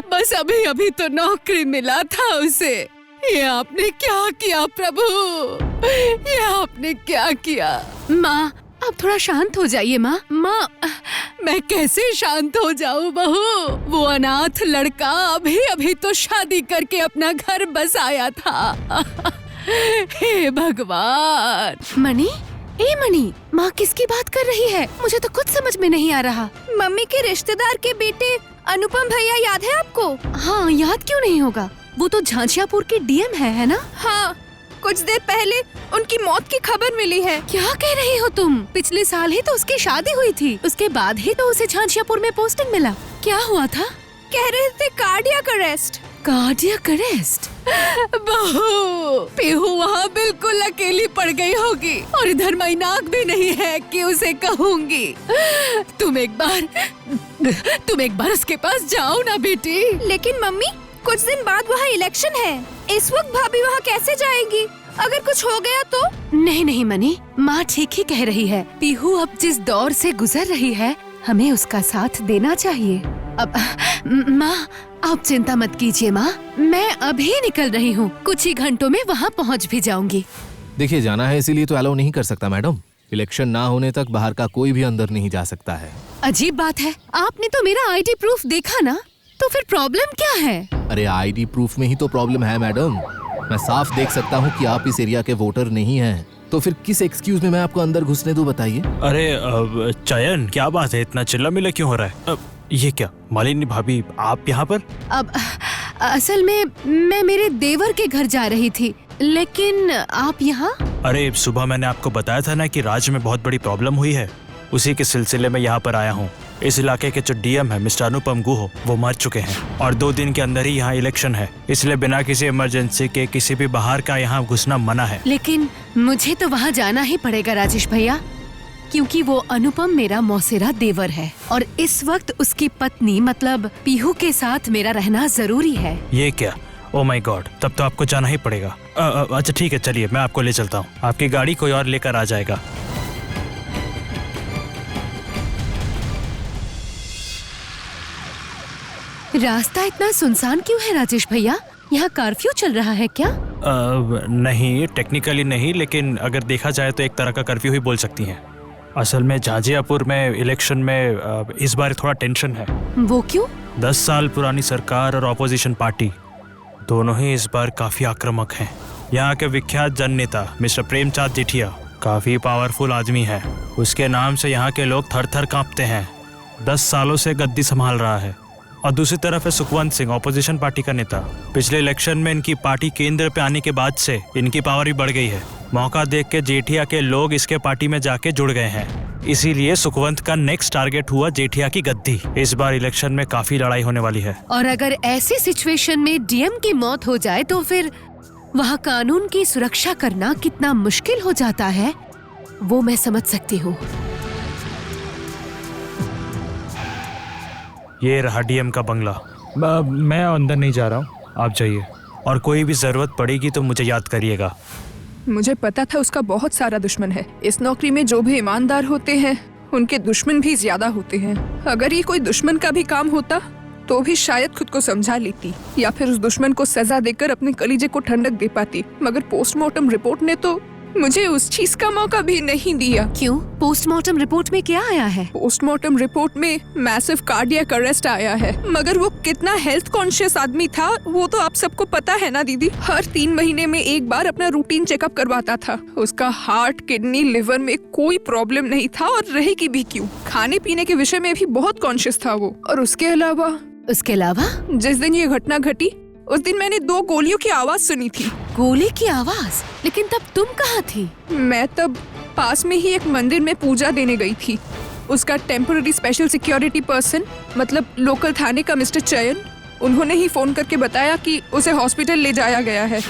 बस अभी अभी तो नौकरी मिला था उसे। ये आपने क्या किया प्रभु, ये आपने क्या किया। माँ आप थोड़ा शांत हो जाइए। माँ मैं कैसे शांत हो जाऊँ बहू? वो अनाथ लड़का अभी अभी तो शादी करके अपना घर बसाया था। हे भगवान। मणि, ए मणि, माँ किसकी बात कर रही है? मुझे तो कुछ समझ में नहीं आ रहा। मम्मी के रिश्तेदार के बेटे अनुपम भैया याद है आपको? हाँ, याद क्यों नहीं होगा? वो तो झांझियापुर के डीएम है ना? हाँ, कुछ देर पहले उनकी मौत की खबर मिली है। क्या कह रही हो तुम? पिछले साल ही तो उसकी शादी हुई थी, उसके बाद ही तो उसे झांझियापुर में पोस्टिंग मिला। क्या हुआ था? कह रहे थे कार्डियक अरेस्ट। Cardiac arrest? बहू, पीहू वहाँ बिल्कुल अकेली पड़ गई होगी और इधर मैनाक भी नहीं है कि उसे कहूँगी। तुम एक बार उसके पास जाओ ना बेटी। लेकिन मम्मी, कुछ दिन बाद वहाँ इलेक्शन है, इस वक्त भाभी वहाँ कैसे जाएगी? अगर कुछ हो गया तो? नहीं मनी, माँ ठीक ही कह रही है। पीहू अब जिस दौर से गुजर रही है, हमें उसका साथ देना चाहिए। अब माँ आप चिंता मत कीजिए माँ, मैं अभी निकल रही हूँ, कुछ ही घंटों में वहाँ पहुँच भी जाऊंगी। देखिए जाना है इसीलिए तो अलाउ नहीं कर सकता मैडम। इलेक्शन ना होने तक बाहर का कोई भी अंदर नहीं जा सकता है। अजीब बात है, आपने तो मेरा आईडी प्रूफ देखा ना, तो फिर प्रॉब्लम क्या है? अरे आईडी प्रूफ में ही तो प्रॉब्लम है मैडम। मैं साफ देख सकता हूँ कि आप इस एरिया के वोटर नहीं हैं। तो फिर किस एक्सक्यूज में मैं आपको अंदर घुसने दूं, बताइए। अरे चयन, क्या बात है, इतना चिल्ला मिला क्यों हो रहा है? ये क्या मालिनी भाभी, आप यहाँ पर? अब असल में मैं मेरे देवर के घर जा रही थी, लेकिन आप यहाँ? अरे सुबह मैंने आपको बताया था ना कि राज्य में बहुत बड़ी प्रॉब्लम हुई है, उसी के सिलसिले में यहाँ पर आया हूँ। इस इलाके के जो डीएम है मिस्टर अनुपम गुह, वो मर चुके हैं और 2 दिन के अंदर ही यहाँ इलेक्शन है, इसलिए बिना किसी इमरजेंसी के किसी भी बाहर का यहाँ घुसना मना है। लेकिन मुझे तो वहाँ जाना ही पड़ेगा राजेश भैया, क्योंकि वो अनुपम मेरा मौसेरा देवर है और इस वक्त उसकी पत्नी मतलब पीहू के साथ मेरा रहना जरूरी है। ये क्या? ओह माय गॉड, तब तो आपको जाना ही पड़ेगा। अच्छा ठीक है, चलिए मैं आपको ले चलता हूँ, आपकी गाड़ी कोई और लेकर आ जाएगा। रास्ता इतना सुनसान क्यों है राजेश भैया? यहाँ कर्फ्यू चल रहा है क्या? नहीं, टेक्निकली नहीं, लेकिन अगर देखा जाए तो एक तरह का कर्फ्यू ही बोल सकती हैं। असल में झांझियापुर में इलेक्शन में इस बार थोड़ा टेंशन है। वो क्यों? 10 साल पुरानी सरकार और ऑपोजिशन पार्टी दोनों ही इस बार काफी आक्रामक हैं। यहाँ के विख्यात जन नेता मिस्टर प्रेमचंद जेठिया काफी पावरफुल आदमी है, उसके नाम से यहाँ के लोग थर थर कांपते हैं। 10 सालों से गद्दी संभाल रहा है। और दूसरी तरफ है सुखवंत सिंह, ऑपोजिशन पार्टी का नेता। पिछले इलेक्शन में इनकी पार्टी केंद्र पे आने के बाद से इनकी पावर भी बढ़ गई है। मौका देख के जेठिया के लोग इसके पार्टी में जाके जुड़ गए हैं, इसीलिए सुखवंत का नेक्स्ट टारगेट हुआ जेठिया की गद्दी। इस बार इलेक्शन में काफी लड़ाई होने वाली है। और अगर ऐसी सिचुएशन में डीएम की मौत हो जाए तो फिर वहाँ कानून की सुरक्षा करना कितना मुश्किल हो जाता है, वो मैं समझ सकती हूँ। ये रहा डीएम का बंगला। मैं अंदर नहीं जा रहा हूँ, आप जाइए, और कोई भी जरूरत पड़ेगी तो मुझे याद करिएगा। मुझे पता था उसका बहुत सारा दुश्मन है। इस नौकरी में जो भी ईमानदार होते हैं उनके दुश्मन भी ज्यादा होते हैं। अगर ये कोई दुश्मन का भी काम होता तो भी शायद खुद को समझा लेती या फिर उस दुश्मन को सजा देकर अपने कलीजे को ठंडक दे पाती, मगर पोस्टमार्टम रिपोर्ट ने तो मुझे उस चीज का मौका भी नहीं दिया। क्यों? पोस्टमार्टम रिपोर्ट में क्या आया है? पोस्टमार्टम रिपोर्ट में मैसिव कार्डियक अरेस्ट आया है, मगर वो कितना हेल्थ कॉन्शियस आदमी था वो तो आप सबको पता है ना दीदी। हर 3 महीने में एक बार अपना रूटीन चेकअप करवाता था। उसका हार्ट, किडनी, लिवर में कोई प्रॉब्लम नहीं था और रहेगी भी क्यों। खाने पीने के विषय में भी बहुत कॉन्शियस था वो। और उसके अलावा जिस दिन ये घटना घटी उस दिन मैंने 2 गोलियों की आवाज सुनी थी। गोली की आवाज? लेकिन तब तुम कहाँ थी? मैं तब पास में ही एक मंदिर में पूजा देने गई थी। उसका टेम्पररी स्पेशल सिक्योरिटी पर्सन मतलब लोकल थाने का मिस्टर चयन, उन्होंने ही फोन करके बताया कि उसे हॉस्पिटल ले जाया गया है।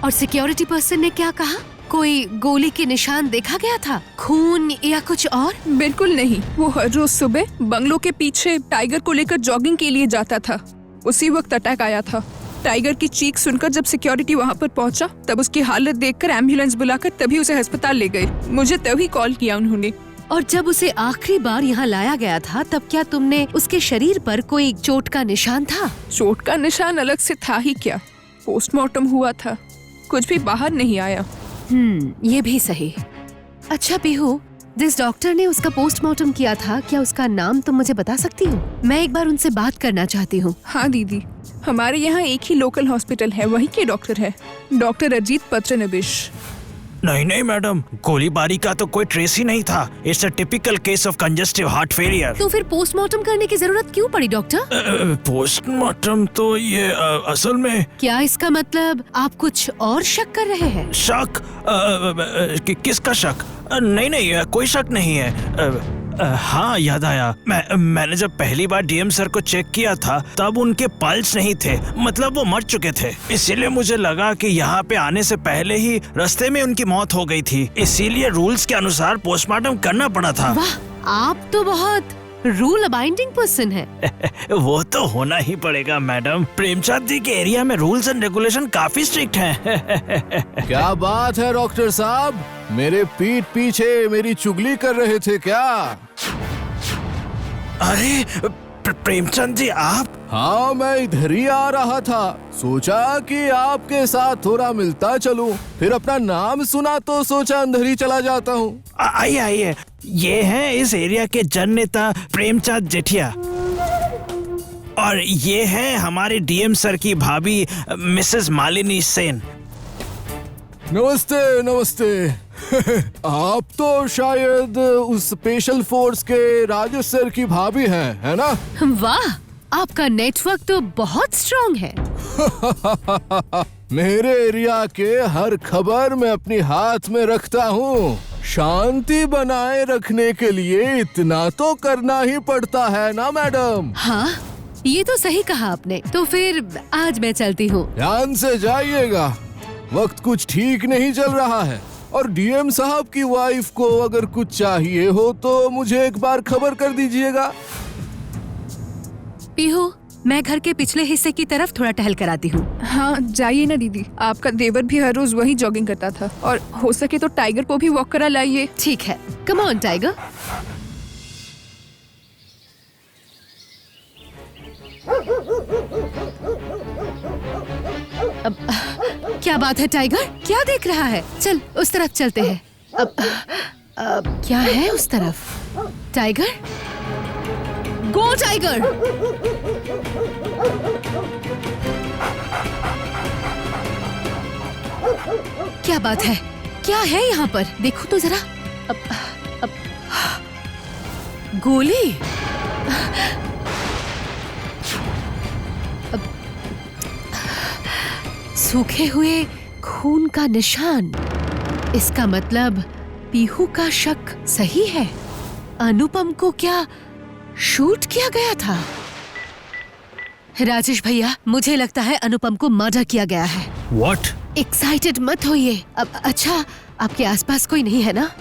और सिक्योरिटी पर्सन ने क्या कहा? कोई गोली के निशान देखा गया था, खून या कुछ और? बिल्कुल नहीं, वो हर रोज सुबह बंगलों के पीछे टाइगर को लेकर जॉगिंग के लिए जाता था। उसी वक्त अटैक आया था। टाइगर की चीख सुनकर जब सिक्योरिटी वहाँ पर पहुँचा तब उसकी हालत देखकर एम्बुलेंस बुलाकर तभी उसे अस्पताल ले गए। मुझे तभी कॉल किया उन्होंने। और जब उसे आखिरी बार यहाँ लाया गया था तब क्या तुमने उसके शरीर पर कोई चोट का निशान था? चोट का निशान अलग से था ही क्या, पोस्टमार्टम हुआ था, कुछ भी बाहर नहीं आया। ये भी सही। अच्छा पीहू, जिस डॉक्टर ने उसका पोस्टमार्टम किया था, क्या उसका नाम तुम मुझे बता सकती हो? मैं एक बार उनसे बात करना चाहती हूँ। हाँ दीदी, हमारे यहाँ एक ही लोकल हॉस्पिटल है, वही के डॉक्टर है, डॉक्टर अजीत पत्रनबिश। नहीं नहीं मैडम, गोलीबारी का तो कोई ट्रेस ही नहीं था। It's a typical case of congestive heart failure. तो फिर पोस्टमार्टम करने की जरूरत क्यों पड़ी डॉक्टर? पोस्टमार्टम तो ये असल में क्या इसका मतलब आप कुछ और शक कर रहे हैं? शक? किसका शक? नहीं नहीं, कोई शक नहीं है। हाँ याद आया, मैंने जब पहली बार डीएम सर को चेक किया था तब उनके पल्स नहीं थे, मतलब वो मर चुके थे। इसीलिए मुझे लगा कि यहाँ पे आने से पहले ही रास्ते में उनकी मौत हो गई थी, इसीलिए रूल्स के अनुसार पोस्टमार्टम करना पड़ा था। वाह, आप तो बहुत रूल अबाइंडिंग पर्सन है। वो तो होना ही पड़ेगा मैडम, प्रेमचंद जी के एरिया में रूल्स एंड रेगुलेशन काफी स्ट्रिक्ट हैं। क्या बात है डॉक्टर साहब, मेरे पीठ पीछे मेरी चुगली कर रहे थे क्या? अरे प्रेमचंद जी आप? हाँ, मैं इधर ही आ रहा था, सोचा कि आपके साथ थोड़ा मिलता चलूं, फिर अपना नाम सुना तो सोचा अंदर ही चला जाता हूँ। आइए आइए, ये हैं इस एरिया के जननेता प्रेमचंद जेठिया, और ये हैं हमारे डीएम सर की भाभी मिसेस मालिनी सेन। नमस्ते नमस्ते। आप तो शायद उस स्पेशल फोर्स के राजेश सर की भाभी हैं, है ना? वाह, आपका नेटवर्क तो बहुत स्ट्रॉन्ग है। मेरे एरिया के हर खबर मैं अपनी हाथ में रखता हूँ। शांति बनाए रखने के लिए इतना तो करना ही पड़ता है ना मैडम? हाँ, ये तो सही कहा आपने। तो फिर आज मैं चलती हूँ। ध्यान से जाइएगा, वक्त कुछ ठीक नहीं चल रहा है, और डीएम साहब की वाइफ को अगर कुछ चाहिए हो तो मुझे एक बार खबर कर दीजिएगा। पीहू, मैं घर के पिछले हिस्से की तरफ थोड़ा टहल कर आती हूँ। हाँ जाइए ना दीदी, आपका देवर भी हर रोज वही जॉगिंग करता था, और हो सके तो टाइगर को भी वॉक करा लाइए। ठीक है, कम ऑन टाइगर। अब क्या बात है टाइगर, क्या देख रहा है? चल उस तरफ चलते हैं। अब क्या है उस तरफ? टाइगर, गो टाइगर। क्या बात है, क्या है यहाँ पर? देखो तो जरा। अब गोली। सूखे हुए खून का निशान। इसका मतलब पीहू का शक सही है। अनुपम को क्या शूट किया गया था? राजेश भैया, मुझे लगता है अनुपम को मर्डर किया गया है। What? एक्साइटेड मत होइए। अब अच्छा, आपके आसपास कोई नहीं है ना?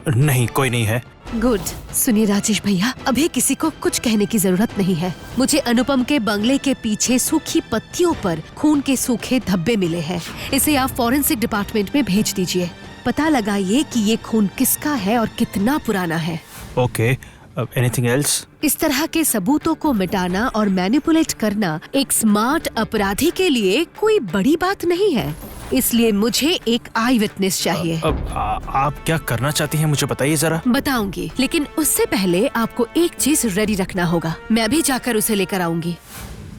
नहीं, कोई नहीं है। गुड। सुनिए राजेश भैया, अभी किसी को कुछ कहने की जरूरत नहीं है। मुझे अनुपम के बंगले के पीछे सूखी पत्तियों पर खून के सूखे धब्बे मिले हैं। इसे आप फॉरेंसिक डिपार्टमेंट में भेज दीजिए। पता लगाइए कि ये खून किसका है और कितना पुराना है। Okay, anything else? इस तरह के सबूतों को मिटाना और मैनिपुलेट करना एक स्मार्ट अपराधी के लिए कोई बड़ी बात नहीं है, इसलिए मुझे एक आई विटनेस चाहिए। आप क्या करना चाहती हैं, मुझे बताइए जरा। बताऊंगी, लेकिन उससे पहले आपको एक चीज रेडी रखना होगा। मैं भी जाकर उसे लेकर आऊंगी।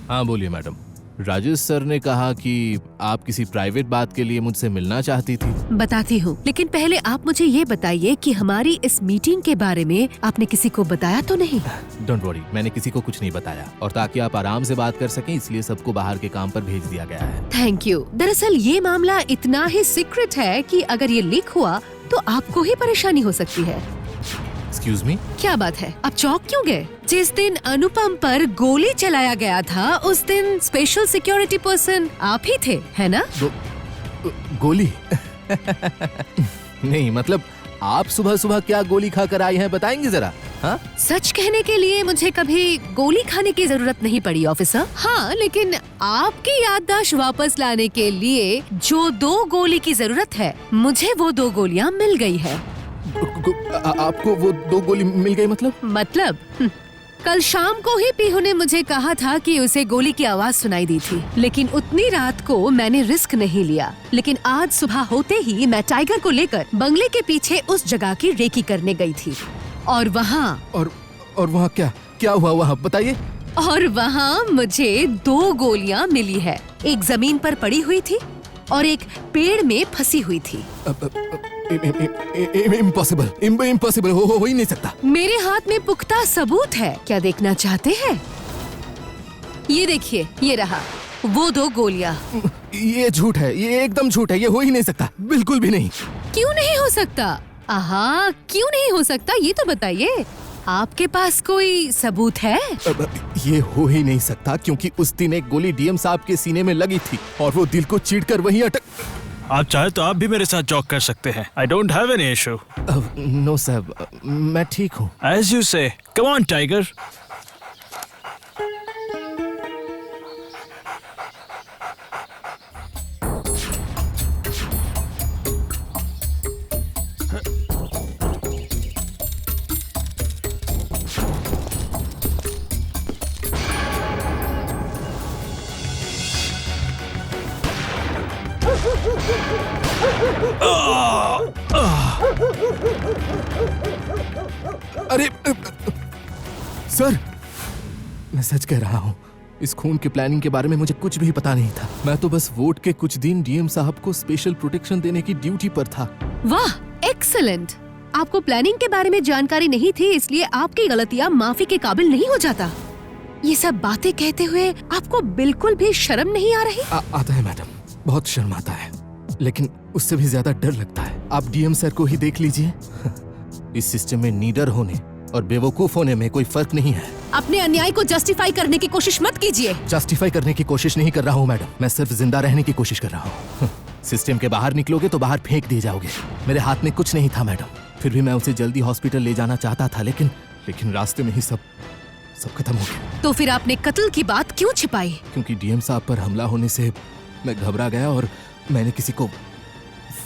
हाँ बोलिए मैडम। राजेश सर ने कहा कि आप किसी प्राइवेट बात के लिए मुझसे मिलना चाहती थी। बताती हूँ, लेकिन पहले आप मुझे ये बताइए कि हमारी इस मीटिंग के बारे में आपने किसी को बताया तो नहीं? डोंट वरी, मैंने किसी को कुछ नहीं बताया, और ताकि आप आराम से बात कर सकें इसलिए सबको बाहर के काम पर भेज दिया गया है। Thank you. दरअसल ये मामला इतना ही सीक्रेट है कि अगर ये लीक हुआ तो आपको ही परेशानी हो सकती है। Excuse me? क्या बात है, आप चौंक क्यों गए? जिस दिन अनुपम पर गोली चलाया गया था उस दिन स्पेशल सिक्योरिटी पर्सन आप ही थे, है ना? गोली? नहीं, मतलब आप सुबह सुबह क्या गोली खाकर आई हैं, बताएंगे जरा? हाँ? सच कहने के लिए मुझे कभी गोली खाने की जरूरत नहीं पड़ी ऑफिसर। हाँ, लेकिन आपकी याददाश्त वापस लाने के लिए जो 2 गोली की जरूरत है, मुझे वो 2 गोलियां मिल गई है। आपको वो 2 गोली मिल गई मतलब? कल शाम को ही पीहू ने मुझे कहा था कि उसे गोली की आवाज सुनाई दी थी, लेकिन उतनी रात को मैंने रिस्क नहीं लिया। लेकिन आज सुबह होते ही मैं टाइगर को लेकर बंगले के पीछे उस जगह की रेकी करने गई थी और वहाँ क्या हुआ वहाँ बताइए। और वहाँ मुझे 2 गोलियाँ मिली है। एक जमीन पर पड़ी हुई थी और एक पेड़ में फंसी हुई थी। इम्पॉसिबल हो ही नहीं सकता। मेरे हाथ में पुख्ता सबूत है, क्या देखना चाहते हैं? ये देखिए, ये रहा वो 2 गोलियाँ। ये झूठ है, ये एकदम झूठ है, ये हो ही नहीं सकता, बिल्कुल भी नहीं। क्यों नहीं हो सकता? क्यों नहीं हो सकता ये तो बताइए। आपके पास कोई सबूत है? ये हो ही नहीं सकता क्योंकि उस दिन एक गोली डीएम साहब के सीने में लगी थी और वो दिल को चीरकर वहीं अटक। आप चाहे तो आप भी मेरे साथ जॉग कर सकते हैं। I don't have any issue. No साहब, मैं ठीक हूँ। As you say. Come on, Tiger. अरे सर, मैं सच कह रहा हूँ, इस खून की प्लानिंग के बारे में मुझे कुछ भी पता नहीं था। मैं तो बस वोट के कुछ दिन डीएम साहब को स्पेशल प्रोटेक्शन देने की ड्यूटी पर था। वाह, एक्सीलेंट। आपको प्लानिंग के बारे में जानकारी नहीं थी, इसलिए आपकी गलतियाँ माफी के काबिल नहीं हो जाता। ये सब बातें कहते हुए आपको बिल्कुल भी शर्म नहीं आ रही? आता है मैडम, बहुत शर्म आता है, लेकिन उससे भी ज्यादा डर लगता है। आप डीएम सर को ही देख लीजिए। इस सिस्टम में नीडर होने और बेवकूफ होने में कोई फर्क नहीं है। अपने अन्याय को जस्टिफाई करने की कोशिश मत कीजिए। जस्टिफाई करने की कोशिश नहीं कर रहा हूँ मैडम, मैं सिर्फ जिंदा रहने की कोशिश कर रहा हूँ। सिस्टम के बाहर निकलोगे तो बाहर फेंक दिए जाओगे। मेरे हाथ में कुछ नहीं था मैडम, फिर भी मैं उसे जल्दी हॉस्पिटल ले जाना चाहता था, लेकिन रास्ते में ही सब खत्म हो गया। तो फिर आपने कत्ल की बात क्यों छिपाई? क्योंकि डीएम साहब पर हमला होने से मैं घबरा गया और मैंने किसी को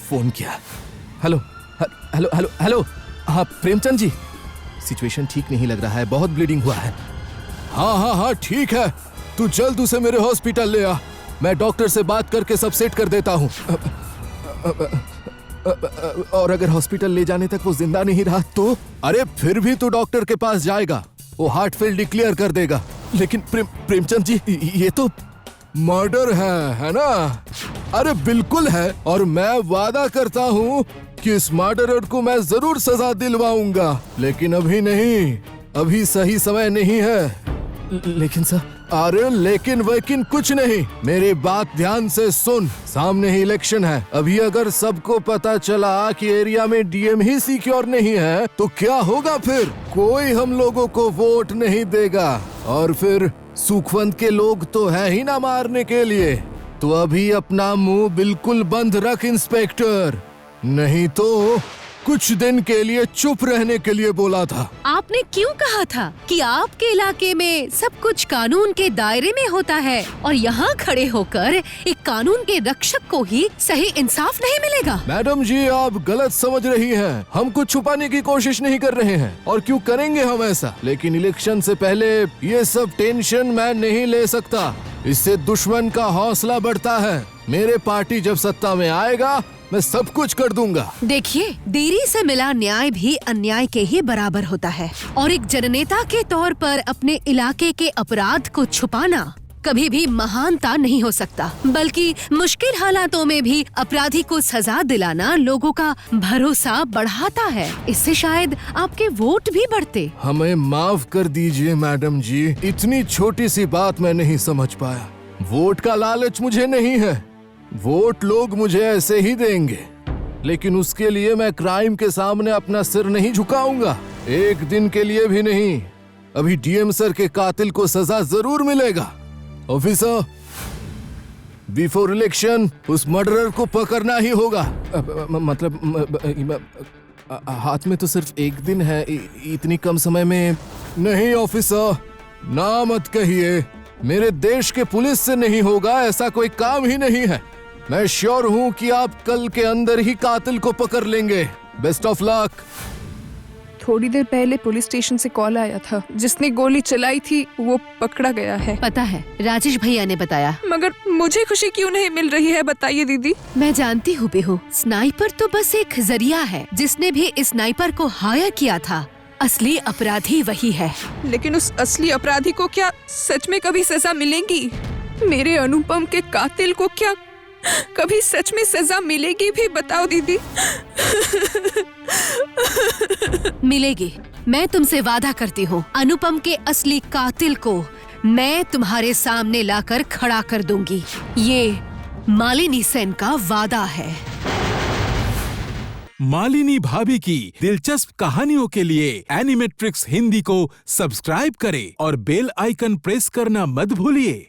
फोन किया। हेलो, हाँ प्रेमचंद जी, सिचुएशन ठीक नहीं लग रहा है, बहुत ब्लीडिंग हुआ है। हाँ ठीक है, तू जल्द उसे मेरे हॉस्पिटल ले आ, मैं डॉक्टर से बात करके सब सेट कर देता हूँ। और अगर हॉस्पिटल ले जाने तक वो जिंदा नहीं रहा तो? अरे फिर भी तू डॉक्टर के पास जाएगा, वो हार्ट फेल डिक्लेयर कर देगा। लेकिन प्रेमचंद जी, ये तो मर्डर है ना? अरे बिल्कुल है, और मैं वादा करता हूँ कि इस मर्डरर को मैं जरूर सजा दिलवाऊंगा, लेकिन अभी नहीं, अभी सही समय नहीं है। लेकिन सर, अरे लेकिन वैकिन कुछ नहीं, मेरी बात ध्यान से सुन। सामने ही इलेक्शन है, अभी अगर सबको पता चला कि एरिया में डीएम ही सिक्योर नहीं है तो क्या होगा फिर? कोई हम लोगों को वोट नहीं देगा, और फिर सुखवंत के लोग तो है ही ना मारने के लिए। तो अभी अपना मुंह बिल्कुल बंद रख इंस्पेक्टर, नहीं तो कुछ दिन के लिए चुप रहने के लिए बोला था। आपने क्यों कहा था कि आपके इलाके में सब कुछ कानून के दायरे में होता है और यहाँ खड़े होकर एक कानून के रक्षक को ही सही इंसाफ नहीं मिलेगा? मैडम जी, आप गलत समझ रही हैं। हम कुछ छुपाने की कोशिश नहीं कर रहे हैं, और क्यों करेंगे हम ऐसा? लेकिन इलेक्शन से पहले ये सब टेंशन मैं नहीं ले सकता, इससे दुश्मन का हौसला बढ़ता है। मेरे पार्टी जब सत्ता में आएगा मैं सब कुछ कर दूंगा। देखिए, देरी से मिला न्याय भी अन्याय के ही बराबर होता है, और एक जननेता के तौर पर अपने इलाके के अपराध को छुपाना कभी भी महानता नहीं हो सकता, बल्कि मुश्किल हालातों में भी अपराधी को सजा दिलाना लोगों का भरोसा बढ़ाता है। इससे शायद आपके वोट भी बढ़ते। हमें माफ कर दीजिए मैडम जी, इतनी छोटी सी बात मैं नहीं समझ पाया। वोट का लालच मुझे नहीं है, वोट लोग मुझे ऐसे ही देंगे, लेकिन उसके लिए मैं क्राइम के सामने अपना सिर नहीं झुकाऊंगा, एक दिन के लिए भी नहीं। अभी डीएम सर के कातिल को सजा जरूर मिलेगा। ऑफिसर, बिफोर इलेक्शन उस मर्डरर को पकड़ना ही होगा। मतलब हाथ में तो सिर्फ एक दिन है, इतनी कम समय में नहीं। ऑफिसर, ना मत कहिए, मेरे देश के पुलिस से नहीं होगा, ऐसा कोई काम ही नहीं है। मैं श्योर हूँ कि आप कल के अंदर ही कातिल को पकड़ लेंगे। Best of luck. थोड़ी देर पहले पुलिस स्टेशन से कॉल आया था, जिसने गोली चलाई थी वो पकड़ा गया है। पता है, राजेश भैया ने बताया। मगर मुझे खुशी क्यों नहीं मिल रही है, बताइए दीदी। मैं जानती हूँ बेहू, स्नाइपर तो बस एक जरिया है। जिसने भी इस स्नाइपर को हायर किया था, असली अपराधी वही है। लेकिन उस असली अपराधी को क्या सच में कभी सजा मिलेगी? मेरे अनुपम के कातिल को क्या कभी सच में सजा मिलेगी भी, बताओ दीदी। मिलेगी, मैं तुमसे वादा करती हूँ। अनुपम के असली कातिल को मैं तुम्हारे सामने लाकर खड़ा कर दूंगी। ये मालिनी सेन का वादा है। मालिनी भाभी की दिलचस्प कहानियों के लिए एनिमेट्रिक्स हिंदी को सब्सक्राइब करें और बेल आइकन प्रेस करना मत भूलिए।